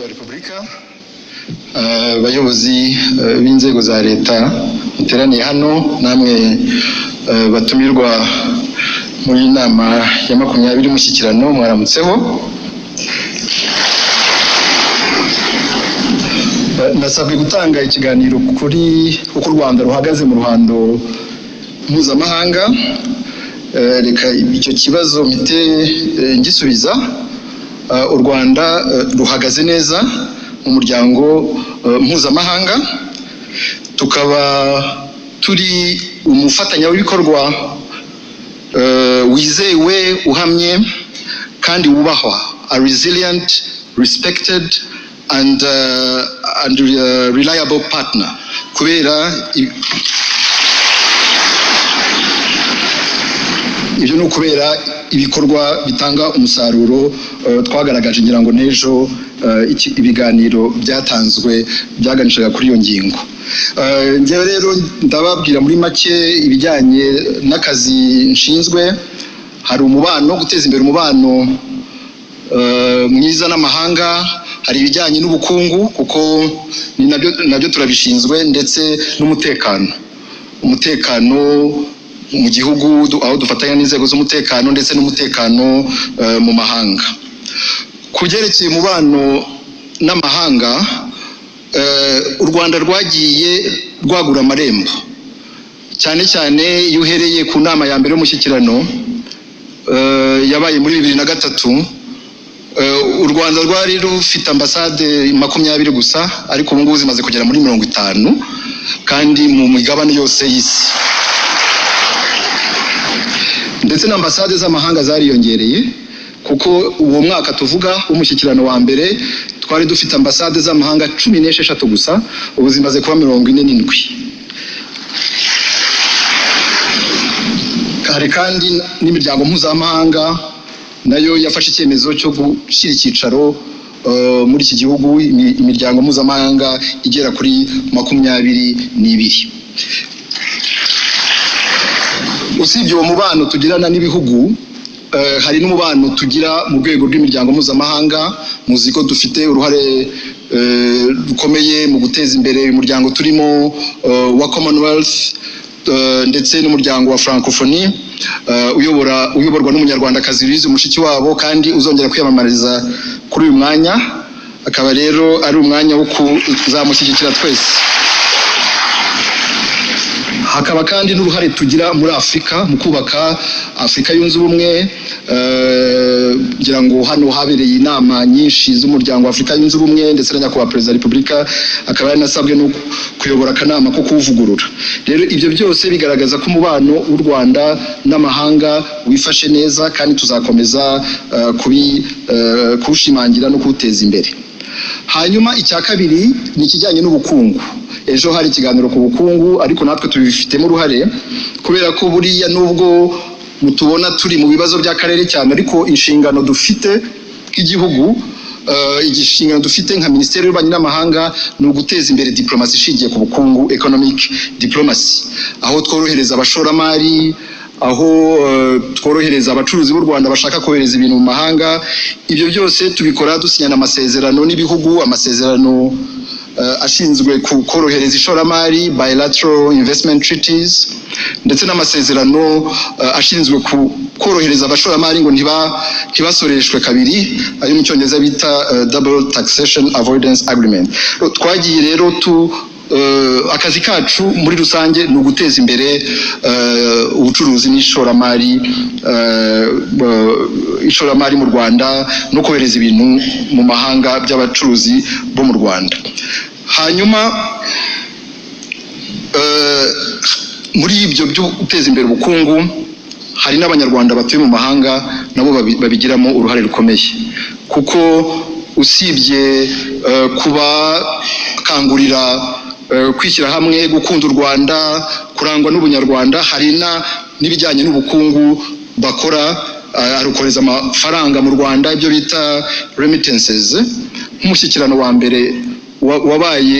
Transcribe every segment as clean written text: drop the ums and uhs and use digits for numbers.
perezida wa repubulika, abayobozi b'inzego za leta muteraniye hano, namwe batumirwa muri nama ya 20 y'umushyikirano, mwaramutseho. Nasabwe gutanga ikiganiro kuri uko u Rwanda ruhagaze mu ruhando mpuzamahanga. Reka icyo kibazo mpite ngisubiza. U Rwanda ruhagaze neza mu muryango mpuzamahanga, tukaba turi umufatanya w'ibikorwa wizewe, uhamye kandi wubahwa, a resilient, respected and reliable partner, kubera ibyo ni ukubera ibikorwa bitanga umusaruro twagaragaje, ngira ngo n'ejo ibiganiro byatanzwe byaganishaga kuri iyo ngingo. Njyewe rero ndababwira muri make ibijyanye n'akazi nshinzwe. Hari umubano, guteza imbere umubano mwiza n'amahanga, hari ibijyanye n'ubukungu kuko ni nabyo turabishinzwe, ndetse umutekano mu gihugu, aho dufatanya n'inzego z'umutekano ndetse n'umutekano mu mahanga. Kubyerekeye umubano n'amahanga, u Rwanda rwagiye rwagura amarembo, cyane cyane iyo uhereye ku nama ya mbere y'umushyikirano yabaye muri 2003. U Rwanda rwari rufite ambasade 20 gusa, ariko ubu ngubu zimaze kugera muri 50, kandi mu migabane yose y'isi, ndetse na ambasade z'amahanga zariyongereye, kuko uwo mwaka tuvuga w'umushyikirano wa mbere twari dufite ambasade z'amahanga 16 gusa, ubu zimaze kuba 47. Hari kandi n'imiryango mpuzamahanga nayo yafashe icyemezo cyo gushyira icyicaro muri iki gihugu, imiryango mpuzamahanga igera kuri 22. Usibye uwo mubano tugirana n'ibihugu, hari n'umubano tugira mu rwego rw'imiryango mpuzamahanga. Muzi ko dufite uruhare rukomeye mu guteza imbere umuryango turimo wa Commonwealth, ndetse n'umuryango wa Francophonie, uyoborwa n'umunyarwandakazi Louise Mushikiwabo, kandi uzongera kwiyamamariza kuri uyu mwanya. Akaba rero ari umwanya wo kuzamushyigikira twese. Hakaba kandi n'uruhare tugira muri Afurika mu kubaka Afurika yunze ubumwe. Ngira ngo hano habereye inama nyinshi z'umuryango wa Afurika yunze ubumwe, ndetse na nyakubahwa perezida wa repubulika akaba yanasabwe no kuyobora akanama ko kuwuvugurura. Rero ibyo byose bigaragaza ko umubano w'u Rwanda n'amahanga wifashe neza, kandi tuzakomeza kuwushimangira no kuwuteza imbere. Hanyuma icya kabiri ni ikijyanye n'ubukungu. Ejo hari ikiganiro ku bukungu, ariko natwe tubifitemo uruhare, kubera ko buriya nubwo mutubona turi mu bibazo by'akarere cyane, ariko inshingano dufite nk'igihugu, igishingano dufite nka Minisiteri y'Ububanyi n'Amahanga ni uguteza imbere diplomasi ishingiye ku bukungu, economic diplomacy, aho tworohereza abashoramari, aho tworohereza abacuruzi b'u Rwanda bashaka kohereza ibintu mu mahanga. Ibyo byose tubikora dusinyana amasezerano n'ibihugu, amasezerano ashinzwe korohereza ishoramari, bilateral investment treaties, ndetse n'amasezerano ashinzwe korohereza abashoramari ngo ntibasoreshwe kabiri, ayo mu Cyongereza bita double taxation avoidance agreement. Twagiye rero akazi kacu muri rusange ni uguteza imbere ubucuruzi n'ishoramari mu Rwanda, no kohereza ibintu mu mahanga by'abacuruzi bo mu Rwanda. Hanyuma muri ibyo byo guteza imbere ubukungu, hari n'abanyarwanda batuye mu mahanga nabo babigiramo uruhare rukomeye, kuko usibye kubakangurira kwishyira hamwe, gukunda u Rwanda, kurangwa n'ubunyarwanda, hari n'ibijyanye n'ubukungu bakora, arukoreza amafaranga mu Rwanda, ibyo bita remittances. Nk'umushyikirano wa mbere wabaye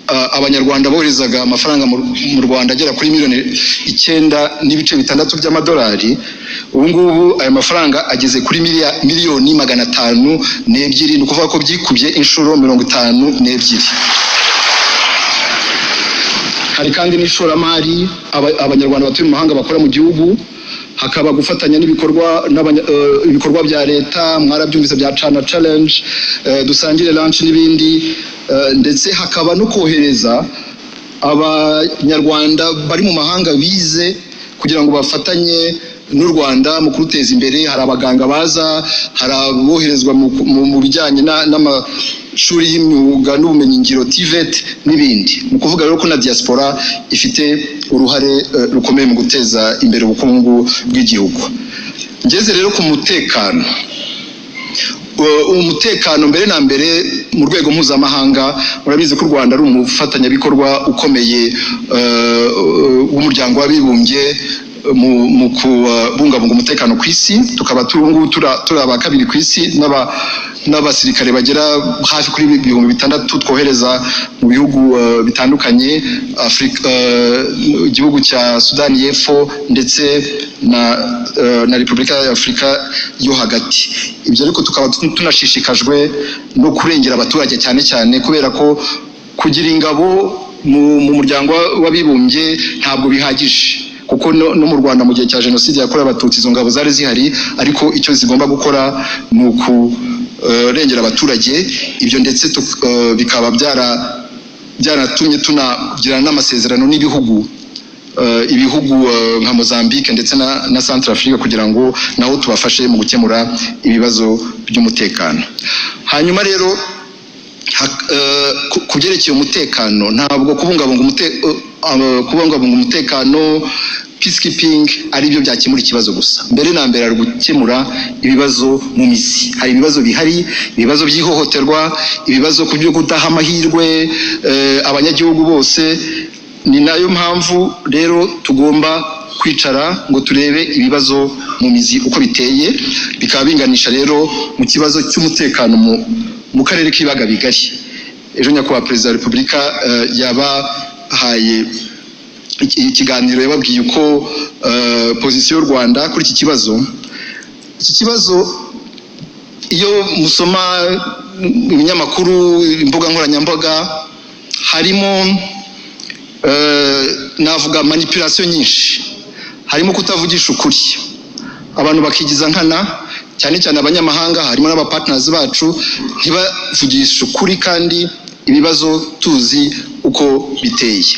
abanyarwanda boherezaga amafaranga mu Rwanda agera kuri $9.6 by'amadolari. Ubu ngubu aya mafaranga ageze kuri miliyoni 502, ni ukuvuga ko byikubye inshuro 52. Hari kandi n'ishoramari abanyarwanda batuye mu mahanga bakora mu gihugu, hakaba gufatanya ibikorwa bya leta, mwarabyumvise bya Chana Challenge, dusangire lunch n'ibindi, ndetse hakaba no kohereza abanyarwanda bari mu mahanga bize kugira ngo bafatanye n'u Rwanda mu kuruteza imbere. Hari abaganga baza, hari aboherezwa mu bijyanye n'amashuri y'imyuga n'ubumenyi ngiro TVET n'ibindi. Mu kuvuga rero ko na diaspora ifite uruhare rukomeye mu guteza imbere ubukungu bw'igihugu. Ngeze rero ku mutekano. Umutekano mbere na mbere mu rwego mpuzamahanga, murabizi ko u Rwanda ari umufatanyabikorwa ukomeye w'umuryango w'abibumbye mu kubungabunga umutekano ku isi. Tukaba turi aba kabiri ku isi n'abasirikare bagera hafi kuri 6,000 twohereza mu bihugu bitandukanye, Afrika, igihugu cya Sudani y'Epfo ndetse na Repubulika ya Afrika yo hagati. Ibyo ariko tukaba tunashishikajwe no kurengera abaturage cyane cyane, kubera ko kugira ingabo mu muryango w'abibumbye ntabwo bihagije, kuko no mu Rwanda mu gihe cya jenoside yakorewe abatutsi izo ngabo zari zihari, ariko icyo zigomba gukora ni ukurengera abaturage. Ibyo ndetse bikaba byaratumye tunagirana n'amasezerano n'ibihugu nka Mozambique ndetse na Centrafrique kugira ngo naho tubafashe mu gukemura ibibazo by'umutekano. Hanyuma rero kubyerekeye umutekano, ntabwo kubungabunga umutekano peacekeeping ari byo byakemura ikibazo gusa. Mbere na mbere ari gukemura ibibazo mu mizi. Hari ibibazo bihari, ibibazo by'ihohoterwa, ibibazo byo kudaha amahirwe abanyagihugu bose. Ni nayo mpamvu rero tugomba kwicara ngo turebe ibibazo mu mizi uko biteye, bikaba binganisha rero mu kibazo cy'umutekano mu karere k'ibiyaga bigari. Ejo nyakubahwa Perezida wa Repubulika yabahaye ikiganiro, yababwiye uko pozisiyo y'u Rwanda kuri iki kibazo iyo musoma ibinyamakuru, imbuga nkoranyambaga, harimo navuga manipulation nyinshi, harimo kutavugisha ukuri, abantu bakigiza nkana, cyane cyane abanyamahanga, harimo n'abapartners bacu ntibavugisha ukuri kandi ibibazo tuzi uko biteye.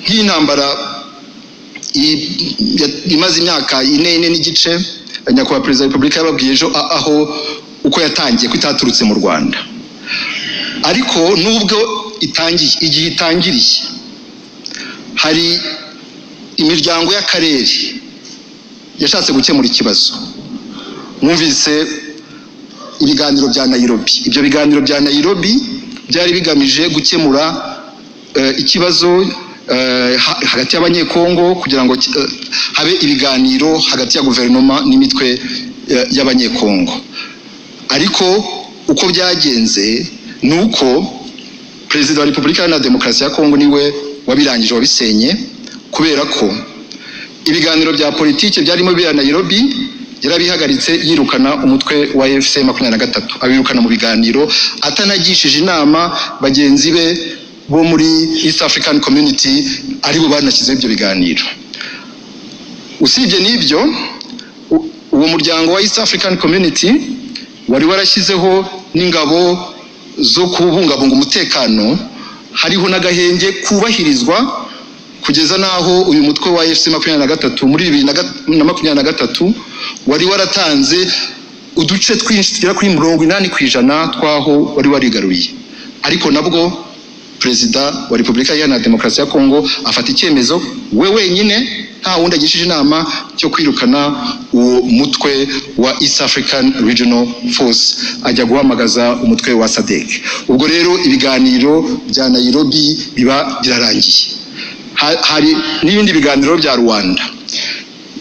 Nk'intambara imaze imyaka 4 n'igice, nyakubahwa Perezida wa Repubulika yababwiye ejo aho uko yatangiye, ko itaturutse mu Rwanda, ariko nubwo igihe itangiriye hari imiryango y'akarere yashatse gukemura ikibazo. Mwumvise ibiganiro bya Nairobi. Ibyo biganiro bya Nairobi byari bigamije gukemura ikibazo hagati y'abanyekongo, kugira ngo habe ibiganiro hagati ya guverinoma n'imitwe y'abanyekongo. Ariko uko byagenze nuko Perezida wa Repubulika Iharanira Demokarasi ya Kongo niwe wabirangije, wabisenye, kubera ko ibiganiro bya politiki byarimo bya Nairobi yarabihagaritse, yirukana umutwe wa FC 23, abirukana mu biganiro atanagishije inama bagenzi be bo muri East African Community ari bo banashyizeho ibyo biganiro. Usibye n'ibyo, uwo muryango wa East African Community wari warashyizeho n'ingabo zo kubungabunga umutekano, hariho n'agahenge kubahirizwa kugeza naho uyu mutwe wa FC 23 muri 2023 wari waratanze uduce twinshi tugera kuri 80% twaho wari warigaruriye. Ariko nabwo Perezida wa Repubulika Iharanira Demokarasi ya Kongo afata icyemezo we wenyine, nta wundi agishije inama, cyo kwirukana uwo mutwe wa East African Regional Force, ajya guhamagaza umutwe wa SADC. Ubwo rero ibiganiro bya Nairobi biba birarangiye. Hari n'ibindi biganiro bya Rwanda.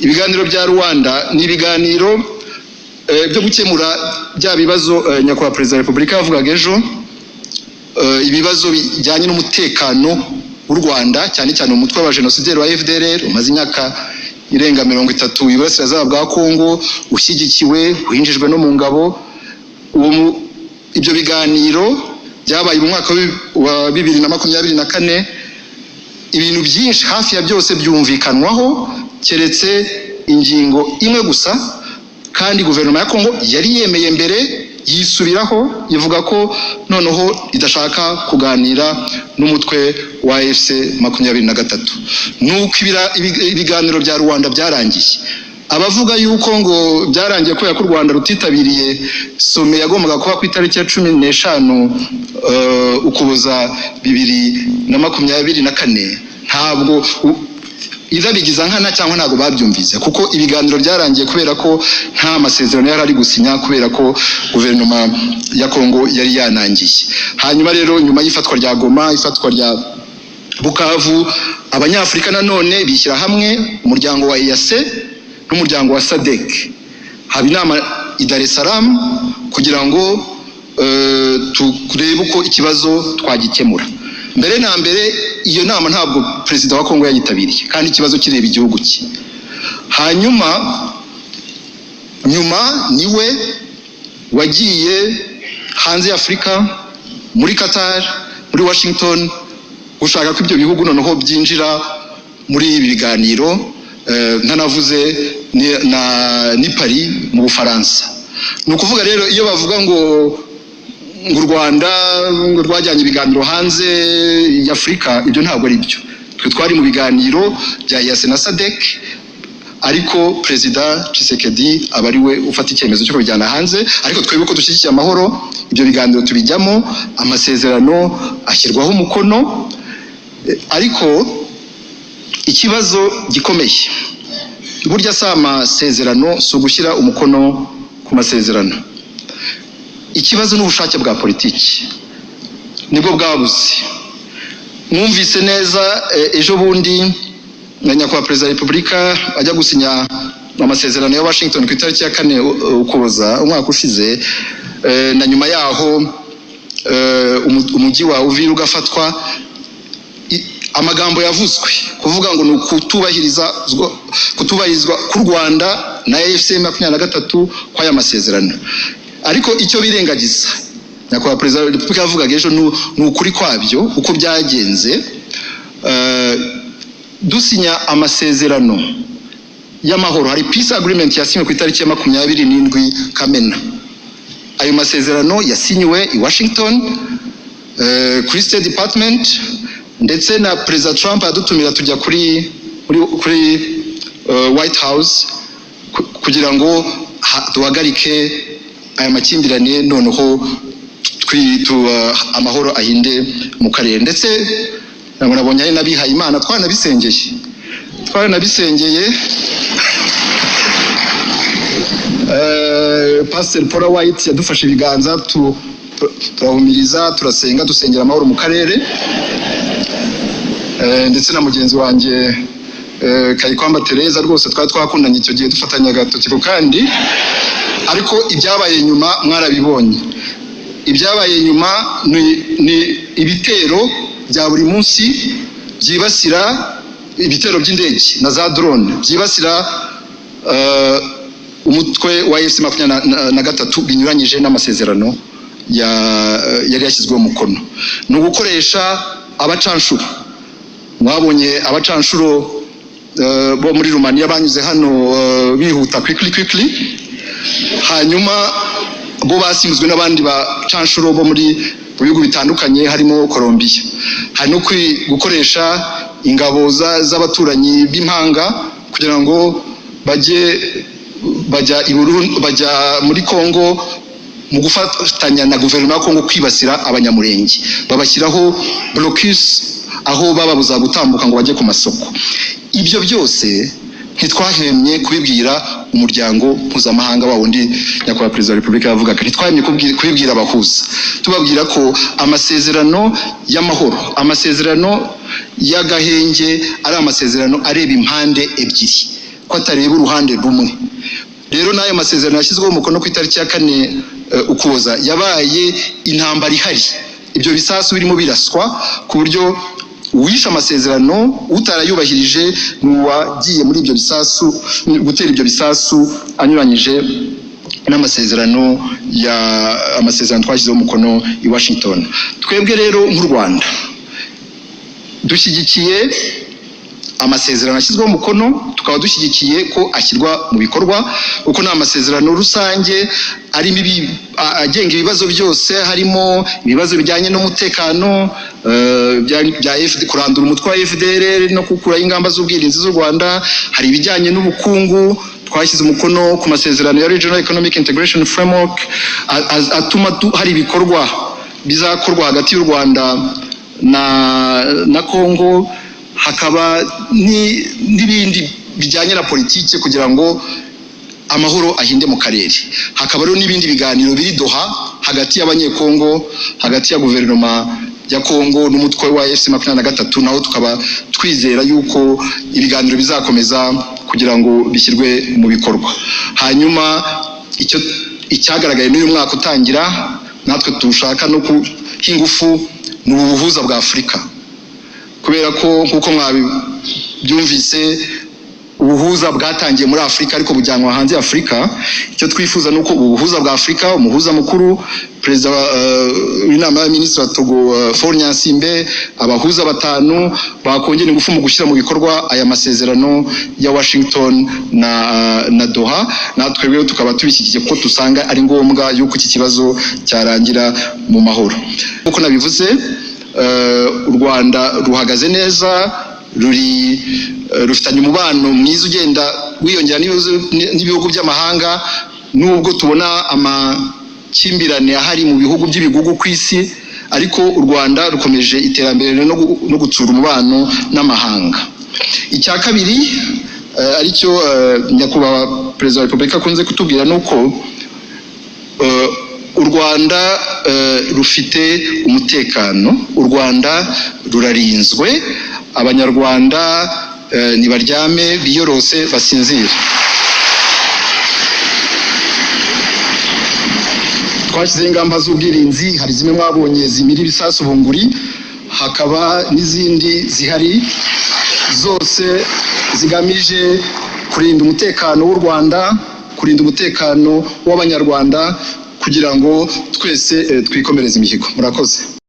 Ibiganiro bya Rwanda ni ibiganiro byo gukemura bya bibazo nyakubahwa Perezida wa Repubulika yavugaga ejo, ibibazo bijyanye n'umutekano w'u Rwanda cyane cyane umutwe wa genocidaire wa FDLR umaze imyaka irenga 30 iburasirazuba bwa Kongo ushyigikiwe uhinjijwe no mu ngabo. Ibyo biganiro byabaye mu mwaka wa 2024 ibintu byinshi hafi ya byose byumvikanwaho keretse ingingo imwe gusa, kandi guverinoma ya Kongo yari yemeye mbere yisubiraho ivuga ko noneho idashaka kuganira n'umutwe wa FC 23. Nuko ibiganiro bya Rwanda byarangiye. Abavuga yuko ngo byarangiye ko u Rwanda rutitabiriye some yagombaga kuba ku itariki ya 15 Ukuboza 2024 ntabwo bigiza nkana cyangwa ntabwo babyumvise, kuko ibiganiro byarangiye kubera ko nta masezerano yari ari gusinya, kubera ko guverinoma ya Kongo yari yanangiye. Hanyuma rero nyuma y'ifatwa rya Goma, ifatwa rya Bukavu, abanyafrika nanone bishyira hamwe, umuryango wa EAC n'umuryango wa SADC haba inama i Dar es Salaam kugira ngo turebe uko ikibazo twagikemura. Mbere na mbere iyo nama ntabwo perezida wa Kongo yayitabiriye, kandi ikibazo kireba igihugu cye. Hanyuma niwe wagiye hanze ya Afrika, muri Qatar, muri Washington, gushaka ko ibyo bihugu noneho byinjira muri ibi biganiro. Ntanavuze ni Paris mu Bufaransa. Ni ukuvuga rero iyo bavuga ngo u Rwanda rwajyanye ibiganiro hanze ya Afrika, ibyo ntabwo ari byo. Twe twari mu biganiro bya EAC na SADC, ariko Perezida Tshisekedi aba ari we ufata icyemezo cyo kubijyana hanze, ariko twebwe ko dushyigikiye amahoro, ibyo biganiro tubijyamo, amasezerano ashyirwaho umukono. Ariko ikibazo gikomeye burya si amasezerano, si ugushyira umukono ku masezerano. Ikibazo n'ubushake bwa politiki nibwo bwabuze. Mwumvise neza ejo bundi nyakubahwa Perezida wa Repubulika ajya gusinya amasezerano ya Washington ku itariki ya 4 Ukuboza umwaka ushize, na nyuma yaho umujyi wa Uvira ugafatwa. Amagambo yavuzwe kuvuga ngo ni kutubahirizwa ku Rwanda na FC 23 kw'aya masezerano. Ariko icyo birengagiza nyakubahwa Perezida wa Repubulika yavugaga ejo ni ukuri kwabyo uko byagenze. Dusinya amasezerano y'amahoro, hari peace agreement yasinywe ku itariki ya 27 Kamena. Ayo masezerano yasinywe i Washington kuri State Department, ndetse na Perezida Trump adutumira tujya kuri White House kugira ngo duhagarike aya makimbirane, noneho amahoro ahinde mu karere. Ndetse nabonye ari nabihaye Imana, twaranabisengeye. Pastor Paul White yadufashe ibiganza, turahumiriza, turasenga, dusengera amahoro mu karere. Ndetse na mugenzi wanjye Kayikwamba Tereza rwose twari twakundanye icyo gihe dufatanya agatoki ku kandi. Ariko ibyabaye nyuma mwarabibonye. Ibyabaye nyuma ni ibitero bya buri munsi byibasira, ibitero by'indege na za drone byibasira umutwe wa FC 23 binyuranyije n'amasezerano yari yashyizweho umukono. Ni ugukoresha abacanshuro. Mwabonye abacanshuro bo muri Romania banyuze hano bihuta quickly, hanyuma bo basimuzwe n'abandi bacanshuro bo muri bihugu bitandukanye harimo Colombia. Hari no gukoresha ingabo z'abaturanyi b'impanga kugira ngo bajya muri Kongo mu gufatanya na guverinoma ya Kongo kwibasira abanyamurenge, babashyiraho blocus aho bababuza gutambuka ngo bajye ku masoko. Ibyo byose ntitwahemye kubibwira umuryango mpuzamahanga wa wundi nyakubahwa Perezida wa Repubulika yavugaga. Ntitwahemye kubibwira abahuza, tubabwira ko amasezerano y'amahoro, amasezerano y'agahenge ari amasezerano areba impande ebyiri, ko atareba uruhande rumwe. Rero n'ayo masezerano yashyizweho umukono ku itariki ya 4 Ukuboza yabaye intambara ihari ibyo bisasu birimo biraswa ku buryo uwishe amasezerano utarayubahirije n'uwagiye muri ibyo bisasu gutera ibyo bisasu anyuranyije n'amasezerano twashyizeho umukono i Washington. Twebwe rero nk'u Rwanda dushyigikiye amasezerano ashyizweho umukono, tukaba dushyigikiye ko ashyirwa mu bikorwa kuko ni amasezerano rusange arimo agenga ibibazo byose, harimo ibibazo bijyanye n'umutekano bya kurandura umutwe wa FDLR no gukuraho ingamba z'ubwirinzi z'u Rwanda, hari ibijyanye n'ubukungu. Twashyize umukono ku masezerano ya Regional Economic Integration Framework atuma hari ibikorwa bizakorwa hagati y'u Rwanda na Congo, hakaba n'ibindi bijyanye na politike kugira ngo amahoro ahinde mu karere. Hakaba rero n'ibindi biganiro biri Doha hagati y'abanyekongo, hagati ya guverinoma ya Kongo n'umutwe wa FC23, naho tukaba twizera yuko ibiganiro bizakomeza kugira ngo bishyirwe mu bikorwa. Hanyuma icyagaragaye n'uyu mwaka utangira, natwe tushaka no kuhingufu ni ubuhuza bwa Afurika, kubera ko nkuko mwabyumvise ubuhuza bwatangiye muri Afurika ariko bujyanwa hanze ya Afurika. Icyo twifuza nuko ubuhuza bwa Afurika, umuhuza mukuru perezida w'inama y'abaminisitiri wa Togo Faure Nyansimbe, abahuza 5 bakongera ingufu mu gushyira mu bikorwa aya masezerano ya Washington na Doha. Natwe rero tukaba tubishyigikiye kuko dusanga ari ngombwa yuko iki kibazo cyarangira mu mahoro. Nkuko nabivuze, u Rwanda ruhagaze neza, rufitanye umubano mwiza ugenda wiyongera n'ibihugu by'amahanga, nubwo tubona amakimbirane ahari mu bihugu by'ibigugu ku isi, ariko u Rwanda rukomeje iterambere no gutsura umubano n'amahanga. Icya kabiri aricyo nyakubahwa perezida wa Repubulika akunze kutubwira nuko u Rwanda rufite umutekano, u Rwanda rurarinzwe, abanyarwanda nibaryame biyorose basinzire. Twashyizeho ingamba z'ubwirinzi, hari zimwe mwabonye zimira ibisasu bunguri, hakaba n'izindi zihari zose zigamije kurinda umutekano w'u Rwanda, kurinda umutekano w'abanyarwanda kugira ngo twese twikomereze imihigo. Murakoze.